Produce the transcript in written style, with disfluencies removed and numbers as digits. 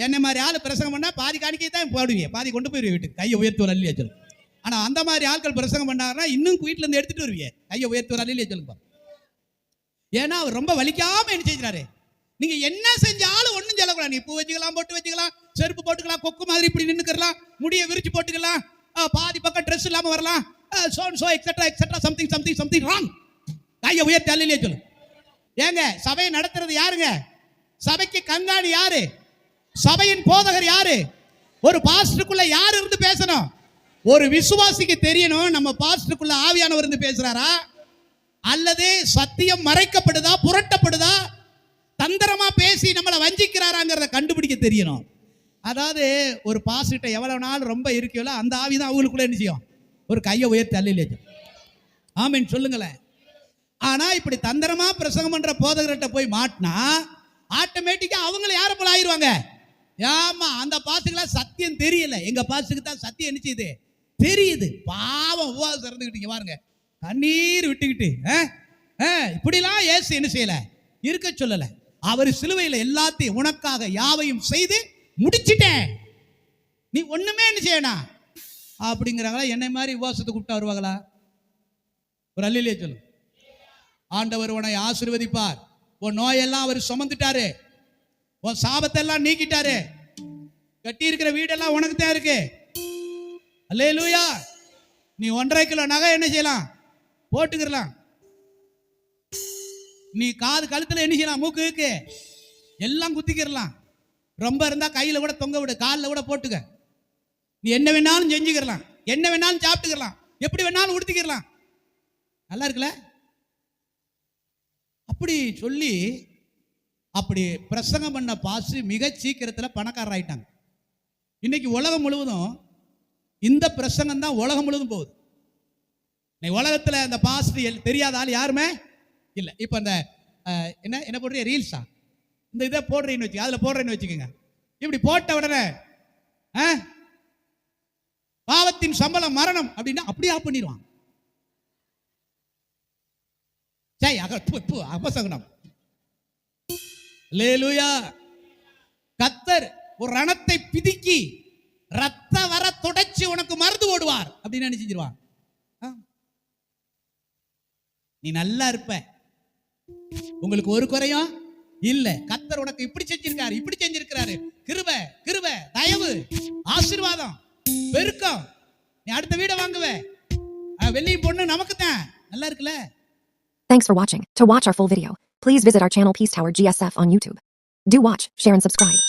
என்ன மாதிரி ஆள் பிரசங்கம் பண்ணா பாதி காணிக்கை தான் போடுவீங்க, பாதி கொண்டு போயிருவீங்க வீட்டுக்கு, கையை உயர்த்துவர் அல்லையா சொல்லுங்க. ஆனா அந்த மாதிரி ஆட்கள் பிரசங்கம் பண்ணாருன்னா இன்னும் வீட்டுல இருந்து எடுத்துட்டு வருவீங்க, கையை உயர்த்துவர் அல்லையா சொல்லுங்க. ஏன்னா அவர் ரொம்ப வலிக்காம என்ன செஞ்சாரு. நீங்க என்ன செஞ்சாலும் ஒண்ணும் சொல்லக்கூடாது. நீ பூ வச்சுக்கலாம், போட்டு வச்சுக்கலாம், செருப்பு போட்டுக்கலாம், கொக்கு மாதிரி இப்படி நின்னுக்கலாம், முடிய விரிச்சு போட்டுக்கலாம், பாதி பக்கம் ட்ரெஸ் இல்லாம வரலாம், so etcetera etcetera something something something wrong. கையை உயர்த்தி அல்லையா சொல்லு. ஏங்க சபையை நடத்துறது யாருங்க? சபைக்கு கண்காணி யாரு? சபையின் போதகர் யாரு? ஒரு பாஸ்டருக்குள்ள யாரு இருந்து பேசணும்? ஒரு விசுவாசிக்கு தெரியணும் நம்ம பாஸ்டருக்குள்ள ஆவியானவர் இருந்து பேசுறாரா, அல்லது சத்தியம் மறைக்கப்படுதா, புரட்டப்படுதா, தந்திரமா பேசி நம்மளை வஞ்சிக்கிறாராங்கிறத கண்டுபிடிக்க தெரியணும். அதாவது ஒரு பாஸ்டர்கிட்ட எவ்வளவு நாள் ரொம்ப இருக்கோ அந்த ஆவிதான் அவங்களுக்குள்ள என்ன செய்யும், ஒரு கையை உயர்த்தி அல்லையா. ஆமீன் சொல்லுங்களேன். ஆனா இப்படி தந்திரமா பிரசங்கம் பண்ற போதகர்கிட்ட போய் மாட்டினா ஆட்டோமேட்டிக்கா அவங்கள யார போல ஆயிருவாங்க. ஆமா, அந்த பாஸ்டுக்கு சத்தியம் தெரியல, எங்க பாஸ்டுக்கு தான் சத்தியம் என்ன செய்யுது தெரியுது. பாவம் உபவாசம் இருந்துகிட்டீங்க பாருங்க, கண்ணீர் விட்டுக்கிட்டு இப்படிலாம் ஏசு என்ன செய்யல, இருக்க சொல்லல. அவர் சிலுவையில் எல்லாத்தையும் உனக்காக யாவையும் செய்து முடிச்சிட்டேன், நீ ஒண்ணுமே என்ன செய்யணும் அப்படிங்கிறாங்களா. என்னை மாதிரி உபவாசத்தை கூப்பிட்டு வருவாங்களா? ஒரு அல்லையிலே சொல்லு. ஆண்டவர் உன்னை ஆசீர்வதிப்பார். உன் நோயெல்லாம் அவர் சுமந்துட்டாரு, உன் சாபத்தை எல்லாம் நீக்கிட்டாரு, கட்டி இருக்கிற வீடெல்லாம் உனக்கு தான் இருக்கு. அல்லேலூயா. நீ 1.5 கிலோ நகை என்ன செய்யலாம், போட்டுக்கிறலாம். நீ காது கழுத்துல என்ன செய்யலாம், மூக்கு எல்லாம் குத்திக்கிறலாம். ரொம்ப இருந்தா கையில கூட தொங்க விடு, காலில் கூட போட்டுக்க. நீ என்ன வேணாலும் செஞ்சுக்கிறலாம், என்ன வேணாலும் சாப்பிட்டுக்கலாம், எப்படி வேணாலும் உடுத்திக்கிறலாம். நல்லா இருக்குல்ல? அப்படி சொல்லி அப்படி பிரசங்கம் பண்ண பாஸ்டர் மிக சீக்கிரத்தில் பணக்காரர் ஆயிட்டாங்க. இன்னைக்கு உலகம் முழுவதும் இந்த பிரசங்கம் தான் உலகம் முழுவதும் போகுது. உலகத்தில் அந்த பாஸ்டர் தெரியாத ஆள் யாருமே இல்லை. இப்போ அந்த என்ன என்ன போடுறீங்க, ரீல்ஸா, இந்த இதை போடுறீன்னு வச்சுக்க, அதில் போடுறேன்னு வச்சுக்கோங்க. இப்படி போட்ட உடனே பாவத்தின் சம்பளம் மரணம் அப்படின்னா அப்படியே ஆஃப் பண்ணிடுவான். அபசகுனம். கர்த்தர் ஒரு ரணத்தை பிதுக்கி ரத்த வர தொடச்சி உனக்கு மருந்து ஓடுவார் அப்படின்னு நினைச்சிருவான். நீ நல்லா இருப்ப, உங்களுக்கு ஒரு குறையும் இல்ல. கர்த்தர் உனக்கு இப்படி செஞ்சிருக்காரு, இப்படி செஞ்சிருக்கிறாரு. கிருபை கிருபை தயவு ஆசீர்வாதம் பெருக்கம். நீ அடுத்த வீட வாங்குவ, வெள்ளி பொண்ணு நமக்கு தான். நல்லா இருக்குல்ல? Thanks for watching. To watch our full video, please visit our channel Peace Tower GSF on YouTube. Do watch, share and subscribe.